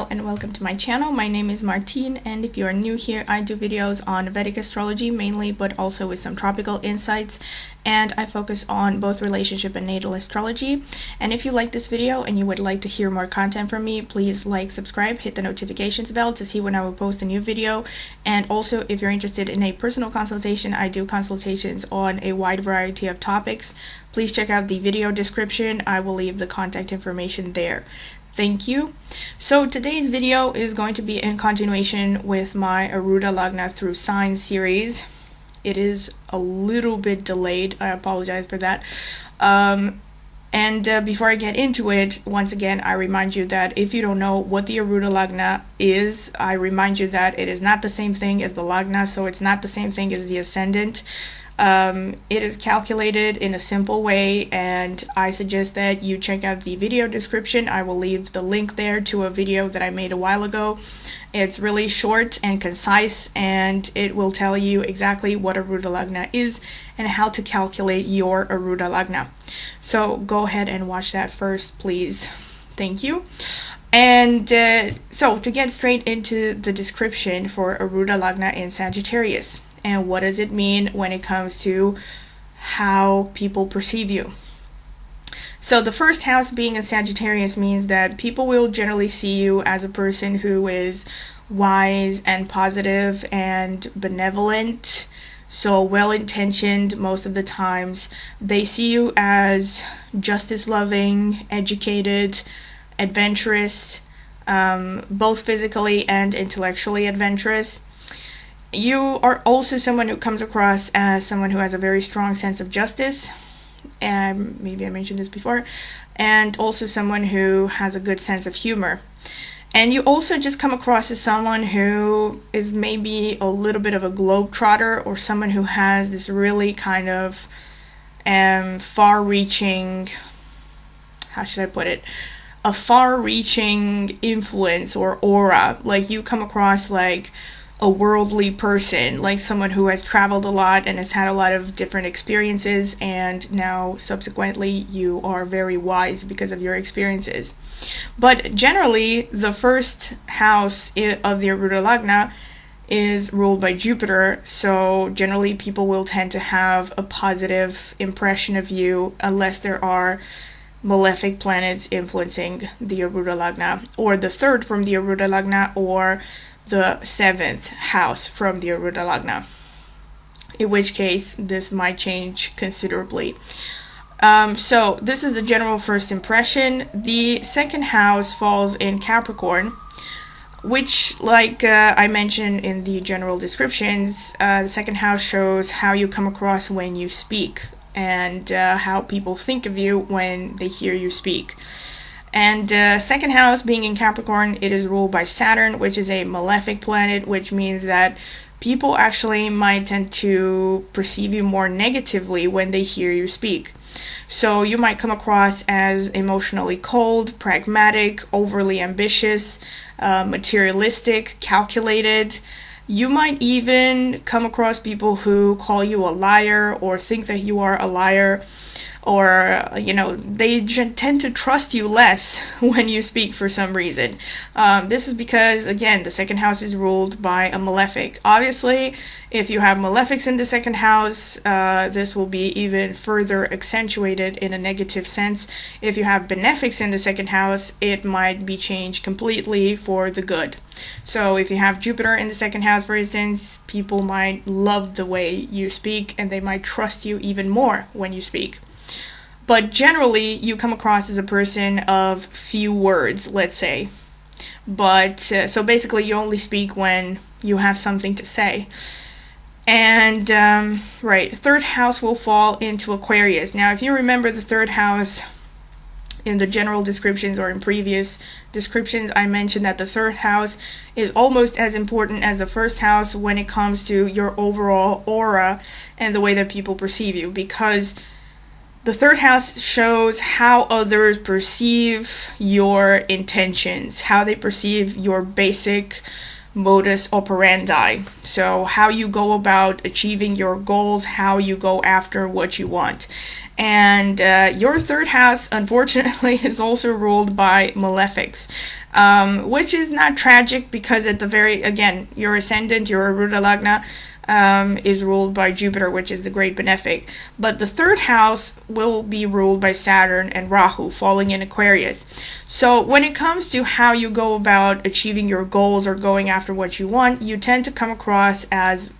Hello and welcome to my channel. My name is Martine, and if you are new here, I do videos on Vedic astrology mainly, but also with some tropical insights, and I focus on both relationship and natal astrology. And if you like this video and you would like to hear more content from me, please like, subscribe, hit the notifications bell to see when I will post a new video. And also, if you're interested in a personal consultation, I do consultations on a wide variety of topics. Please check out the video description. I will leave the contact information there. Thank you. So today's video is going to be in continuation with my Aruda Lagna through signs series. It is a little bit delayed. I apologize for that. Before I get into it, once again, I remind you that if you don't know what the Aruda Lagna is, I remind you that it is not the same thing as the Lagna, so it's not the same thing as the ascendant. It is calculated in a simple way, and I suggest that you check out the video description. I will leave the link there to a video that I made a while ago. It's really short and concise, and it will tell you exactly what Aruda Lagna is and how to calculate your Aruda Lagna. So go ahead and watch that first, please. Thank you. And so to get straight into the description for Aruda Lagna in Sagittarius. And what does it mean when it comes to how people perceive you? So the first house being a Sagittarius means that people will generally see you as a person who is wise and positive and benevolent, so well-intentioned most of the times. They see you as justice-loving, educated, adventurous, both physically and intellectually adventurous. You are also someone who comes across as someone who has a very strong sense of justice, and maybe I mentioned this before, and also someone who has a good sense of humor. And you also just come across as someone who is maybe a little bit of a globetrotter, or someone who has this really kind of far-reaching, how should I put it, a far-reaching influence or aura. Like, you come across like a worldly person, like someone who has traveled a lot and has had a lot of different experiences, and now subsequently you are very wise because of your experiences. But generally, the first house of the Aruda Lagna is ruled by Jupiter, so generally people will tend to have a positive impression of you unless there are malefic planets influencing the Aruda Lagna, or the third from the Aruda Lagna, or the seventh house from the Aruda Lagna, in which case this might change considerably. So this is the general first impression. The second house falls in Capricorn, which, like I mentioned in the general descriptions, the second house shows how you come across when you speak, and how people think of you when they hear you speak. And second house being in Capricorn, it is ruled by Saturn, which is a malefic planet, which means that people actually might tend to perceive you more negatively when they hear you speak. So you might come across as emotionally cold, pragmatic, overly ambitious, materialistic, calculated. You might even come across people who call you a liar or think that you are a liar, or, they tend to trust you less when you speak for some reason. This is because, again, the second house is ruled by a malefic. Obviously, if you have malefics in the second house, this will be even further accentuated in a negative sense. If you have benefics in the second house, it might be changed completely for the good. So if you have Jupiter in the second house, for instance, people might love the way you speak, and they might trust you even more when you speak. But generally, you come across as a person of few words, let's say. But, so basically, you only speak when you have something to say. And, right, third house will fall into Aquarius. Now, if you remember the third house in the general descriptions or in previous descriptions, I mentioned that the third house is almost as important as the first house when it comes to your overall aura and the way that people perceive you, because the third house shows how others perceive your intentions, how they perceive your basic modus operandi. So how you go about achieving your goals, how you go after what you want. And your third house, unfortunately, is also ruled by malefics. which is not tragic because at the again, your ascendant, your Aruda Lagna, is ruled by Jupiter, which is the great benefic. But the third house will be ruled by Saturn and Rahu, falling in Aquarius. So when it comes to how you go about achieving your goals or going after what you want, you tend to come across as,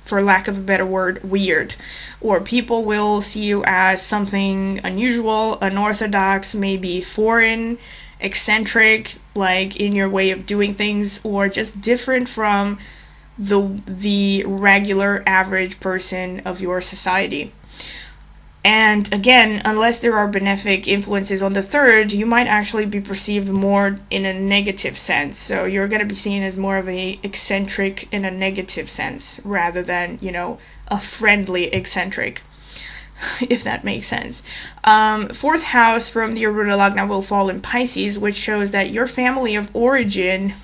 for lack of a better word, weird. Or people will see you as something unusual, unorthodox, maybe foreign, eccentric, like in your way of doing things, or just different from the regular average person of your society. And again, unless there are benefic influences on the third, you might actually be perceived more in a negative sense. So you're going to be seen as more of a eccentric in a negative sense, rather than, a friendly eccentric, if that makes sense. Fourth house from the Aruda Lagna will fall in Pisces, which shows that your family of origin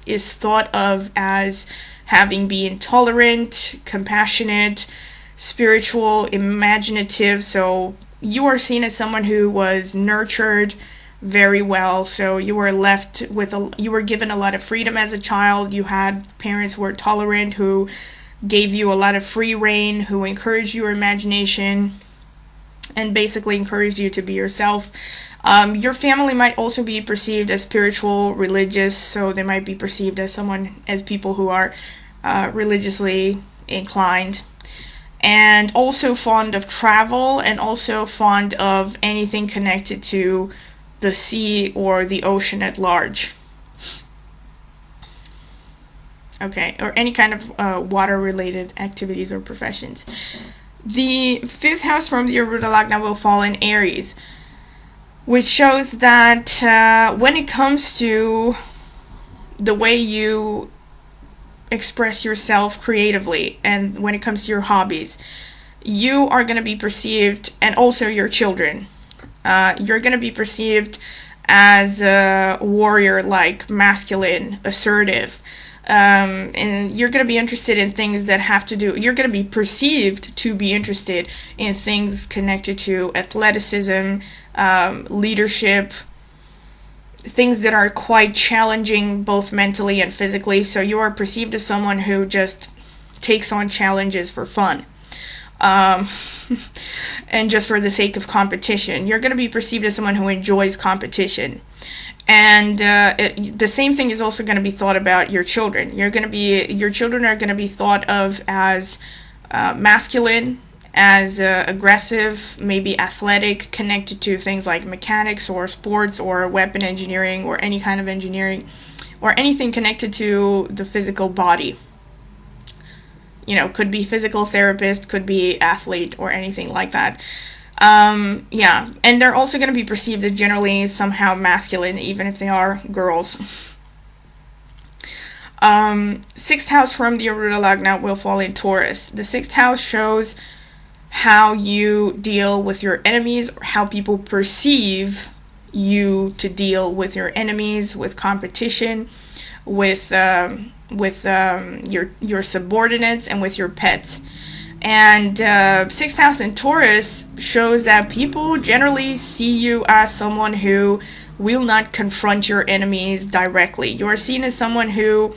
is thought of as having been tolerant, compassionate, spiritual, imaginative. So you are seen as someone who was nurtured very well. So you were you were given a lot of freedom as a child. You had parents who were tolerant, who gave you a lot of free reign, who encouraged your imagination, and basically encouraged you to be yourself. Your family might also be perceived as spiritual, religious, so they might be perceived as people who are religiously inclined, and also fond of travel, and also fond of anything connected to the sea or the ocean at large. Okay, or any kind of water-related activities or professions. The fifth house from the Aruda Lagna will fall in Aries, which shows that when it comes to the way you express yourself creatively, and when it comes to your hobbies, you are going to be perceived, and also your children, you're going to be perceived as a warrior-like, masculine, assertive, and you're going to be interested in things that have to do, you're going to be perceived to be interested in things connected to athleticism, leadership, things that are quite challenging both mentally and physically. So you are perceived as someone who just takes on challenges for fun, and just for the sake of competition. You're going to be perceived as someone who enjoys competition. And the same thing is also going to be thought about your children. Your children are going to be thought of as masculine, as aggressive, maybe athletic, connected to things like mechanics or sports or weapon engineering or any kind of engineering, or anything connected to the physical body. Could be physical therapist, could be athlete, or anything like that. Yeah, and they're also going to be perceived as generally somehow masculine, even if they are girls. Sixth house from the Aruda Lagna will fall in Taurus. The sixth house shows how you deal with your enemies, or how people perceive you to deal with your enemies, with competition, with your subordinates, and with your pets. And sixth house in Taurus shows that people generally see you as someone who will not confront your enemies directly. You are seen as someone who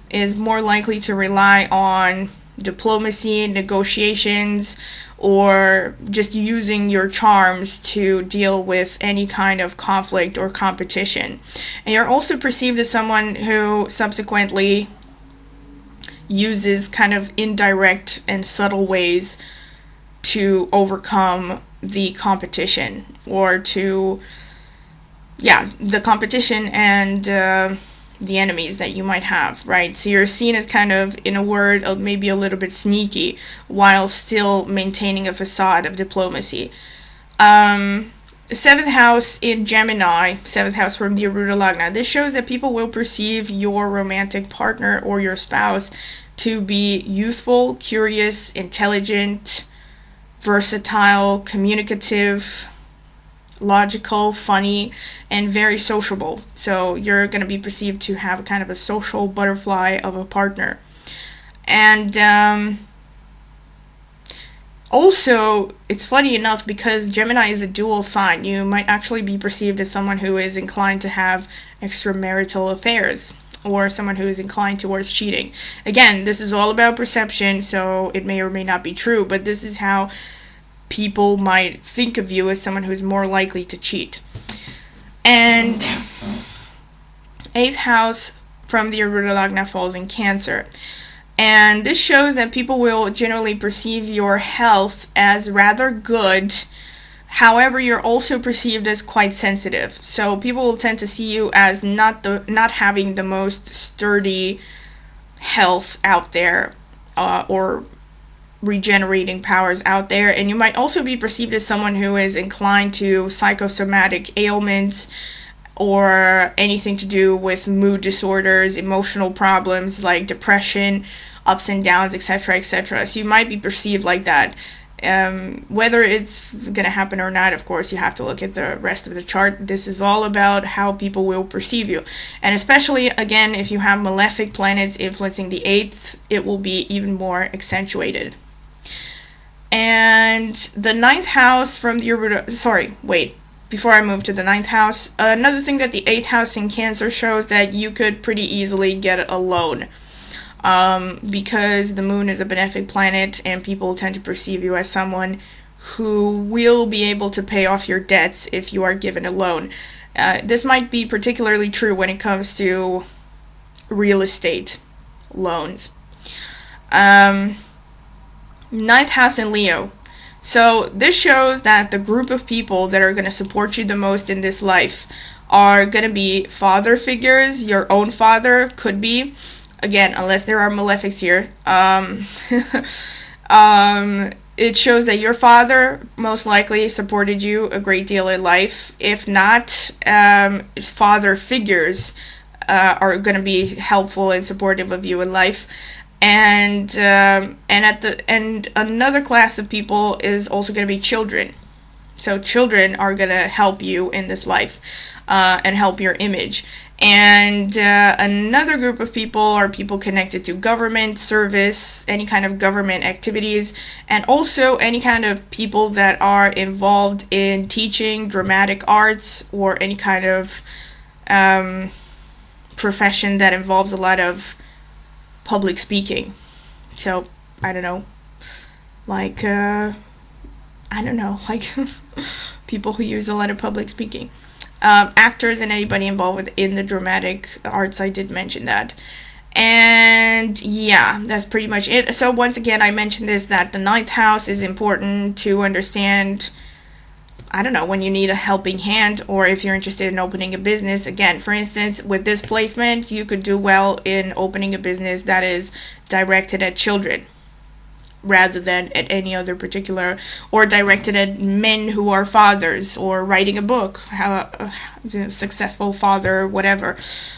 is more likely to rely on diplomacy, negotiations, or just using your charms to deal with any kind of conflict or competition. And you're also perceived as someone who subsequently uses kind of indirect and subtle ways to overcome the competition, or the competition and the enemies that you might have, right? So you're seen as kind of, in a word, maybe a little bit sneaky, while still maintaining a facade of diplomacy. Seventh house in Gemini, seventh house from the Aruda Lagna. This shows that people will perceive your romantic partner or your spouse to be youthful, curious, intelligent, versatile, communicative, logical, funny, and very sociable. So you're going to be perceived to have kind of a social butterfly of a partner. And Also, it's funny enough, because Gemini is a dual sign, you might actually be perceived as someone who is inclined to have extramarital affairs, or someone who is inclined towards cheating. Again, this is all about perception, so it may or may not be true, but this is how people might think of you, as someone who's more likely to cheat. And 8th house from the Aruda Lagna falls in Cancer. And this shows that people will generally perceive your health as rather good. However, you're also perceived as quite sensitive. So people will tend to see you as not having the most sturdy health out there, or regenerating powers out there. And you might also be perceived as someone who is inclined to psychosomatic ailments, or anything to do with mood disorders, emotional problems like depression, ups and downs, etc., etc. So you might be perceived like that. Whether it's going to happen or not, of course, you have to look at the rest of the chart. This is all about how people will perceive you. And especially, again, if you have malefic planets influencing the 8th, it will be even more accentuated. And the 9th house from the before I move to the 9th house, another thing that the 8th house in Cancer shows, that you could pretty easily get a loan. Because the moon is a benefic planet, and people tend to perceive you as someone who will be able to pay off your debts if you are given a loan. This might be particularly true when it comes to real estate loans. 9th house in Leo. So this shows that the group of people that are going to support you the most in this life are going to be father figures. Your own father could be, again, unless there are malefics here. It shows that your father most likely supported you a great deal in life. If not, father figures are going to be helpful and supportive of you in life. And another class of people is also going to be children. So children are going to help you in this life, and help your image. And another group of people are people connected to government service, any kind of government activities, and also any kind of people that are involved in teaching dramatic arts, or any kind of profession that involves a lot of public speaking. So, I don't know, like people who use a lot of public speaking. Actors and anybody involved in the dramatic arts, I did mention that. And yeah, that's pretty much it. So once again, I mentioned this, that the 9th house is important to understand, I don't know, when you need a helping hand, or if you're interested in opening a business. Again, for instance, with this placement, you could do well in opening a business that is directed at children, rather than at any other particular, or directed at men who are fathers, or writing a book, how a successful father, whatever.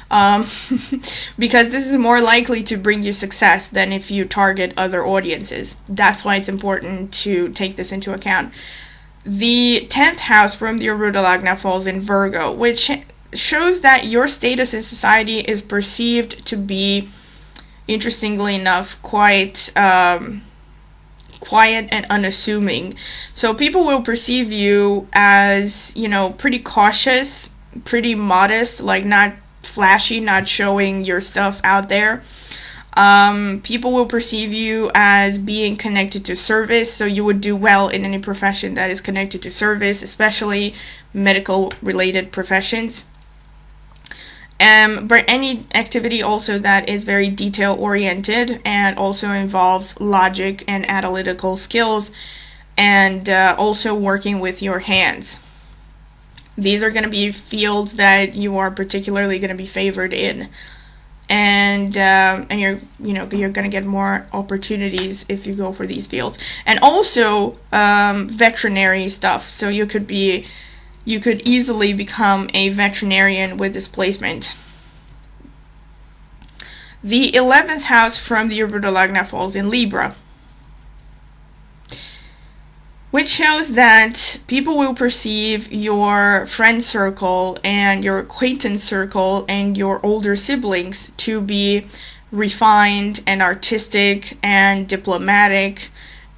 Because this is more likely to bring you success than if you target other audiences. That's why it's important to take this into account. The 10th house from the Aruda Lagna falls in Virgo, which shows that your status in society is perceived to be, interestingly enough, quite quiet and unassuming. So people will perceive you as, pretty cautious, pretty modest, like not flashy, not showing your stuff out there. People will perceive you as being connected to service, so you would do well in any profession that is connected to service, especially medical related professions. But any activity also that is very detail oriented and also involves logic and analytical skills, and also working with your hands. These are going to be fields that you are particularly going to be favored in. And you're going to get more opportunities if you go for these fields. And also veterinary stuff. So you could easily become a veterinarian with this placement. The 11th house from the Aruda Lagna falls in Libra, which shows that people will perceive your friend circle and your acquaintance circle and your older siblings to be refined and artistic and diplomatic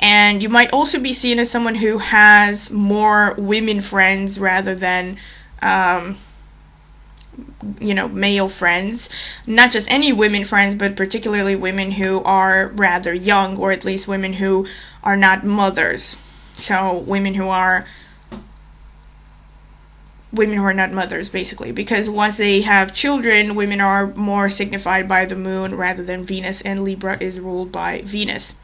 And you might also be seen as someone who has more women friends rather than male friends. Not just any women friends, but particularly women who are rather young, or at least women who are not mothers. So women who are not mothers, basically, because once they have children, women are more signified by the moon rather than Venus, and Libra is ruled by Venus.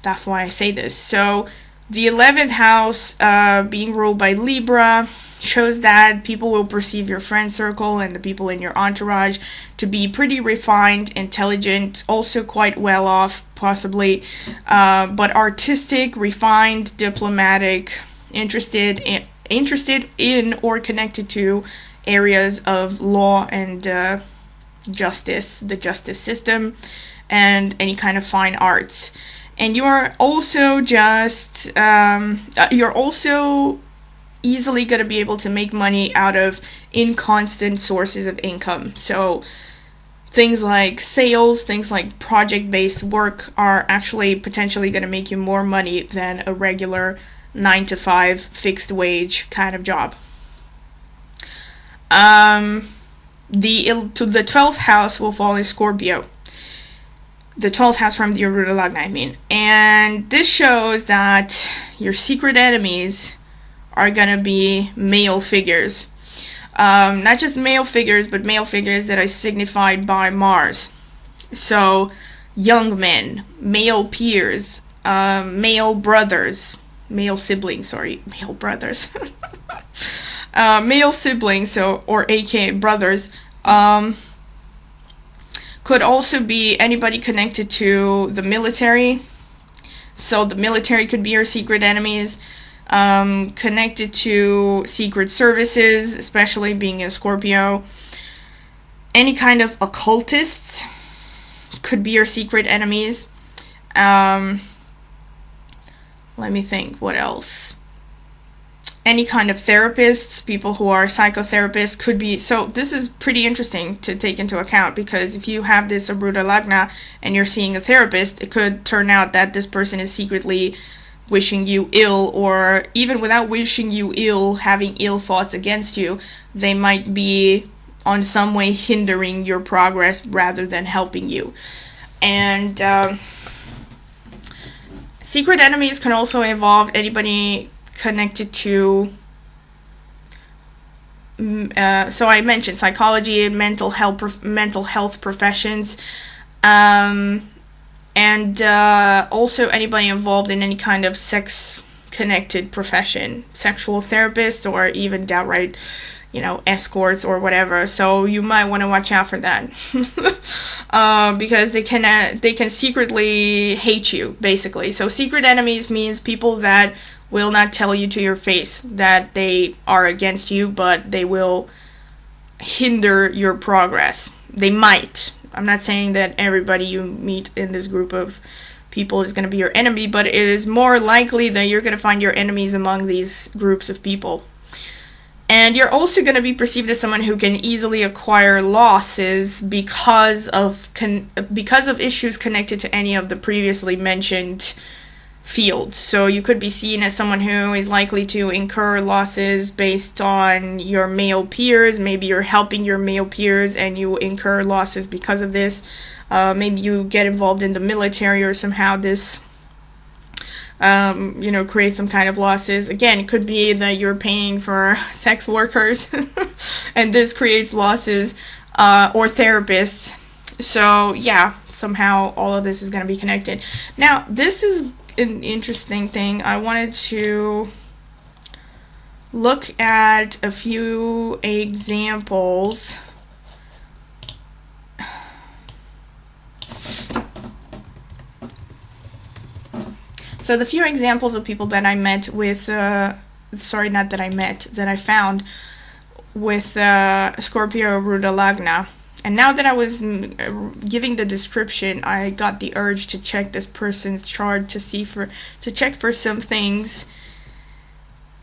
That's why I say this. So the 11th house being ruled by Libra shows that people will perceive your friend circle and the people in your entourage to be pretty refined, intelligent, also quite well off, possibly, but artistic, refined, diplomatic, interested in or connected to areas of law and justice, the justice system, and any kind of fine arts. And you're also easily going to be able to make money out of inconstant sources of income. So things like sales, things like project-based work are actually potentially going to make you more money than a regular 9-to-5 fixed wage kind of job. The 12th house will fall in Scorpio. The 12th house from the Aruda Lagna, I mean. And this shows that your secret enemies are going to be male figures. Not just male figures, but male figures that are signified by Mars. So, young men, male peers, male brothers, male siblings, male brothers. Male siblings, or aka brothers, could also be anybody connected to the military. So the military could be your secret enemies. Connected to secret services, especially being in Scorpio. Any kind of occultists could be your secret enemies. Let me think, what else? Any kind of therapists, people who are psychotherapists could be. So this is pretty interesting to take into account, because if you have this Aruda Lagna and you're seeing a therapist, it could turn out that this person is secretly wishing you ill, or even without wishing you ill, having ill thoughts against you. They might be on some way hindering your progress rather than helping you. And secret enemies can also involve anybody connected to so I mentioned psychology, mental health professions, and also anybody involved in any kind of sex-connected profession, sexual therapists, or even downright, escorts or whatever. So you might want to watch out for that, because they can secretly hate you, basically. So secret enemies means people that will not tell you to your face that they are against you, but they will hinder your progress. They might. I'm not saying that everybody you meet in this group of people is going to be your enemy, but it is more likely that you're going to find your enemies among these groups of people. And you're also going to be perceived as someone who can easily acquire losses because of issues connected to any of the previously mentioned fields. So you could be seen as someone who is likely to incur losses based on your male peers. Maybe you're helping your male peers and you incur losses because of this. Maybe you get involved in the military, or somehow this create some kind of losses. Again, it could be that you're paying for sex workers and this creates losses, or therapists. So yeah, somehow all of this is going to be connected. Now, this is an interesting thing. I wanted to look at a few examples. So the few examples of people that I met with, that I found with Scorpio Aruda Lagna. And now that I was giving the description, I got the urge to check this person's chart to check for some things.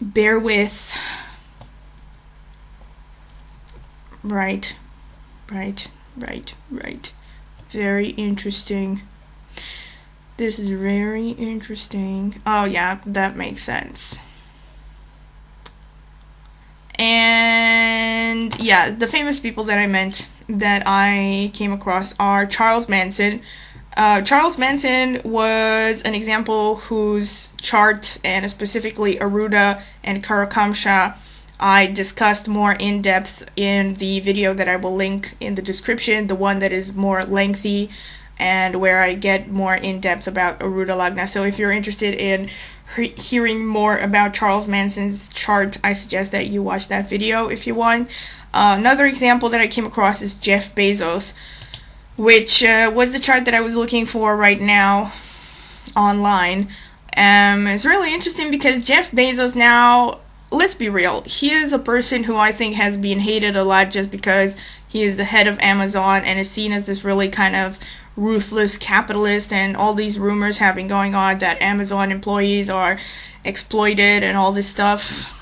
Bear with. Right. Very interesting. This is very interesting. Oh yeah, that makes sense. And yeah, the famous people that I meant that I came across are Charles Manson. Charles Manson was an example whose chart, and specifically Aruda and Karakamsha, I discussed more in depth in the video that I will link in the description, the one that is more lengthy and where I get more in depth about Aruda Lagna. So if you're interested in hearing more about Charles Manson's chart, I suggest that you watch that video if you want. Another example that I came across is Jeff Bezos, which was the chart that I was looking for right now online. It's really interesting because Jeff Bezos now, let's be real, he is a person who I think has been hated a lot just because he is the head of Amazon and is seen as this really kind of ruthless capitalist, and all these rumors have been going on that Amazon employees are exploited and all this stuff.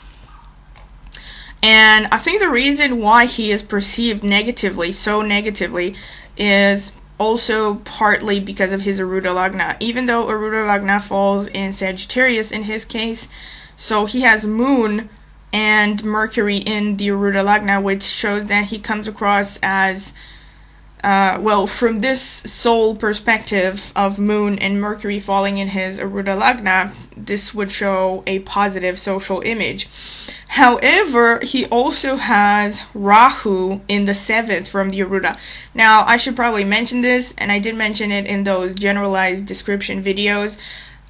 And I think the reason why he is perceived negatively, so negatively, is also partly because of his Aruda Lagna. Even though Aruda Lagna falls in Sagittarius in his case, so he has Moon and Mercury in the Aruda Lagna, which shows that he comes across as well, from this soul perspective of Moon and Mercury falling in his Aruda Lagna, this would show a positive social image. However, he also has Rahu in the 7th from the Aruda. Now, I should probably mention this, and I did mention it in those generalized description videos,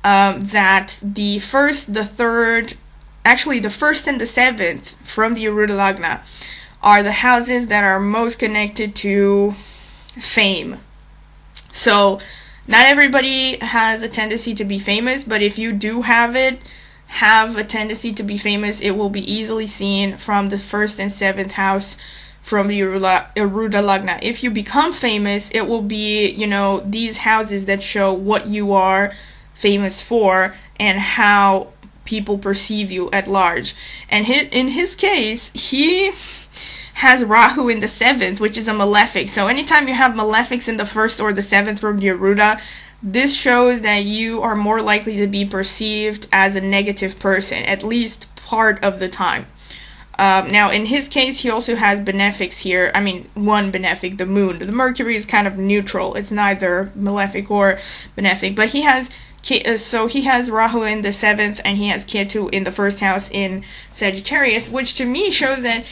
that the 1st, the 3rd, actually the 1st and the 7th from the Aruda Lagna are the houses that are most connected to fame. So not everybody has a tendency to be famous, but if you do have a tendency to be famous, it will be easily seen from the 1st and 7th house from the Aruda Lagna. If you become famous, it will be, these houses that show what you are famous for and how people perceive you at large. And in his case, he has Rahu in the 7th, which is a malefic. So anytime you have malefics in the 1st or the 7th from the Aruda, this shows that you are more likely to be perceived as a negative person, at least part of the time. Now, in his case, he also has benefics here. I mean, one benefic, the Moon. The Mercury is kind of neutral. It's neither malefic or benefic. But he has Rahu in the 7th, and he has Ketu in the 1st house in Sagittarius, which to me shows that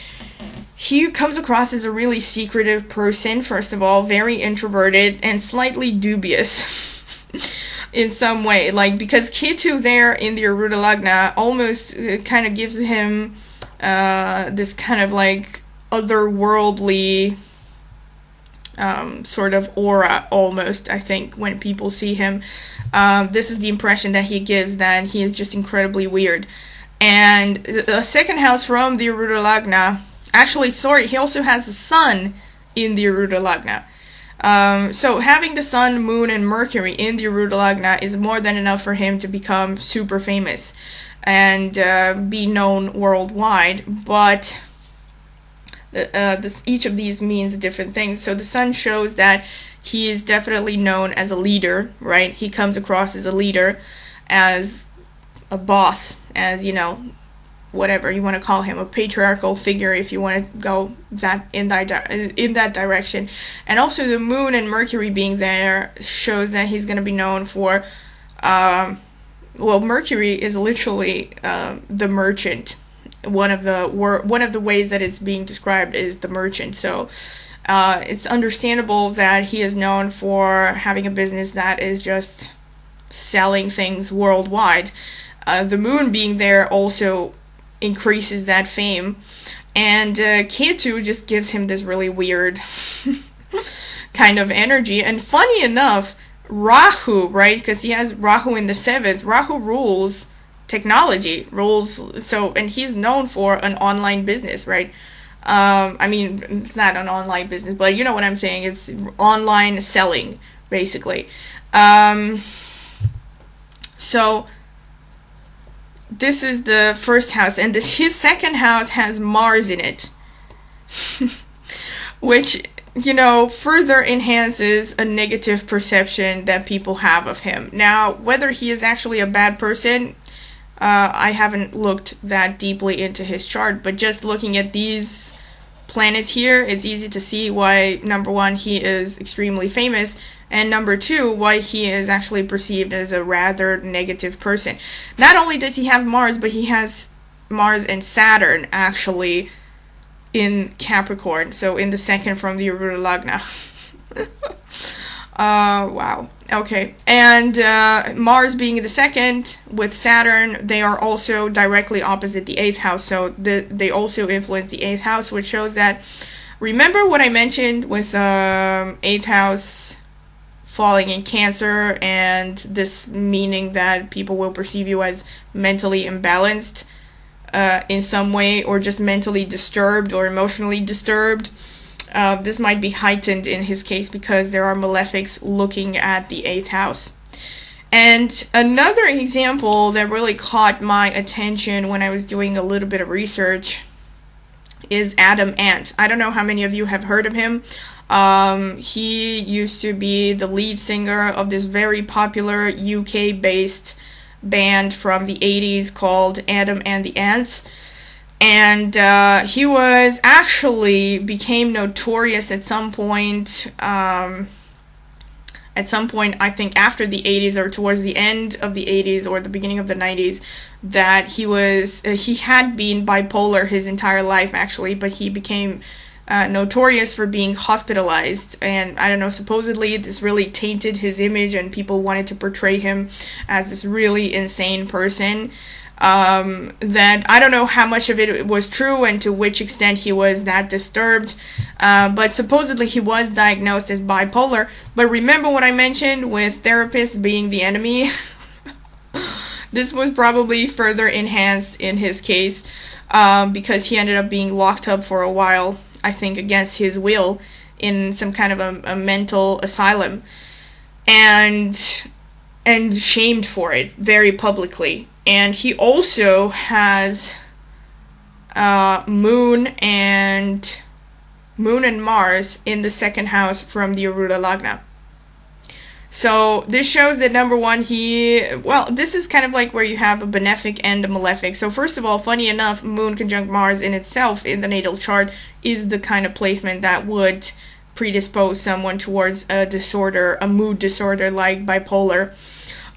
he comes across as a really secretive person, first of all, very introverted, and slightly dubious in some way. Because Ketu there in the Aruda Lagna almost kind of gives him this kind of otherworldly sort of aura, almost, I think, when people see him. This is the impression that he gives, that he is just incredibly weird. And the 2nd house from the Aruda Lagna, he also has the Sun in the Aruda Lagna. So having the Sun, Moon, and Mercury in the Aruda Lagna is more than enough for him to become super famous and be known worldwide. But each of these means different things. So the Sun shows that he is definitely known as a leader, right? He comes across as a leader, as a boss, as, whatever you want to call him, a patriarchal figure if you want to go in that direction. And also the Moon and Mercury being there shows that he's going to be known for Mercury is literally the merchant. One of the ways that it's being described is the merchant. So it's understandable that he is known for having a business that is just selling things worldwide. The Moon being there also increases that fame, and Ketu just gives him this really weird kind of energy. And funny enough, Rahu, right, because he has Rahu in the 7th, Rahu rules technology, and he's known for an online business, right? I mean, it's not an online business, but you know what I'm saying, it's online selling, basically. So this is the 1st house, and his 2nd house has Mars in it, which further enhances a negative perception that people have of him. Now, whether he is actually a bad person, I haven't looked that deeply into his chart, but just looking at these planets here, it's easy to see why, number one, he is extremely famous, and number two, why he is actually perceived as a rather negative person. Not only does he have Mars, but he has Mars and Saturn, actually, in Capricorn, so in the second from the Aruda Lagna. Wow. Okay. And Mars being the second with Saturn, they are also directly opposite the 8th house, so they also influence the 8th house, which shows that, remember what I mentioned with 8th house falling in Cancer, and this meaning that people will perceive you as mentally imbalanced in some way, or just mentally disturbed or emotionally disturbed. This might be heightened in his case because there are malefics looking at the 8th house. And another example that really caught my attention when I was doing a little bit of research is Adam Ant. I don't know how many of you have heard of him. He used to be the lead singer of this very popular UK-based band from the 80s called Adam and the Ants. And he was actually became notorious at some point, I think after the 80s or towards the end of the 80s or the beginning of the 90s, that he had been bipolar his entire life actually, but he became notorious for being hospitalized, and I don't know, supposedly this really tainted his image and people wanted to portray him as this really insane person. That I don't know how much of it was true and to which extent he was that disturbed, but supposedly he was diagnosed as bipolar. But remember what I mentioned with therapists being the enemy? This was probably further enhanced in his case, because he ended up being locked up for a while, I think against his will, in some kind of a mental asylum, and shamed for it very publicly. And he also has Moon and Mars in the second house from the Aruda Lagna. So this shows that number one, this is kind of like where you have a benefic and a malefic. So first of all, funny enough, Moon conjunct Mars in itself in the natal chart is the kind of placement that would predispose someone towards a disorder, a mood disorder like bipolar.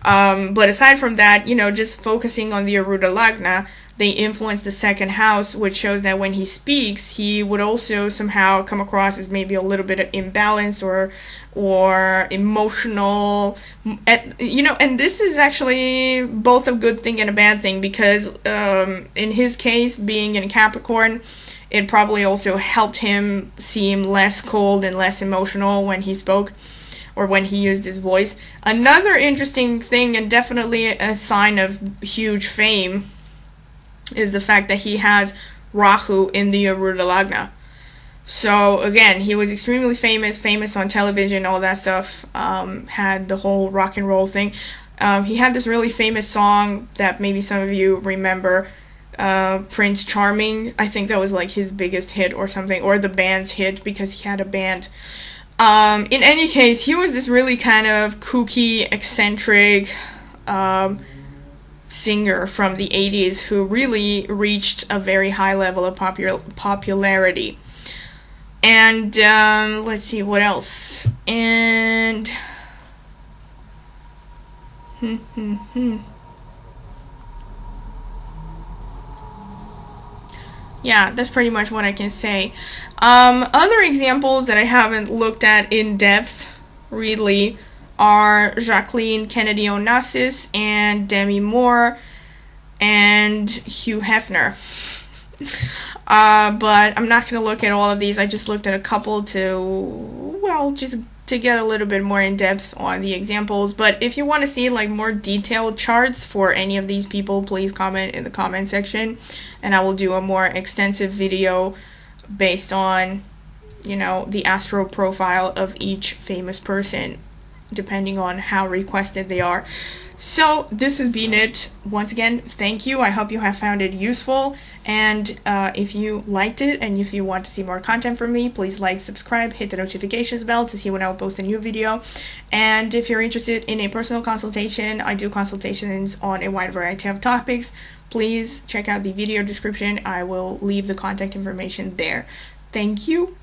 But aside from that, just focusing on the Aruda Lagna, they influence the second house, which shows that when he speaks, he would also somehow come across as maybe a little bit imbalanced or emotional. And this is actually both a good thing and a bad thing, because in his case, being in Capricorn, it probably also helped him seem less cold and less emotional when he spoke, or when he used his voice. Another interesting thing, and definitely a sign of huge fame, is the fact that he has Rahu in the Aruda Lagna. So again, he was extremely famous on television, all that stuff, had the whole rock and roll thing. He had this really famous song that maybe some of you remember, Prince Charming. I think that was like his biggest hit or something, or the band's hit, because he had a band. In any case, he was this really kind of kooky, eccentric singer from the 80s who really reached a very high level of popularity. And let's see what else. And yeah, that's pretty much what I can say. Other examples that I haven't looked at in depth, really, are Jacqueline Kennedy Onassis and Demi Moore and Hugh Hefner. But I'm not going to look at all of these. I just looked at a couple just to get a little bit more in depth on the examples. But if you want to see like more detailed charts for any of these people, please comment in the comment section, and I will do a more extensive video based on, the astral profile of each famous person. depending on how requested they are. So this has been it. Once again, thank you. I hope you have found it useful. And if you liked it and if you want to see more content from me, please like, subscribe, hit the notifications bell to see when I post a new video. And if you're interested in a personal consultation, I do consultations on a wide variety of topics. Please check out the video description. I will leave the contact information there. Thank you.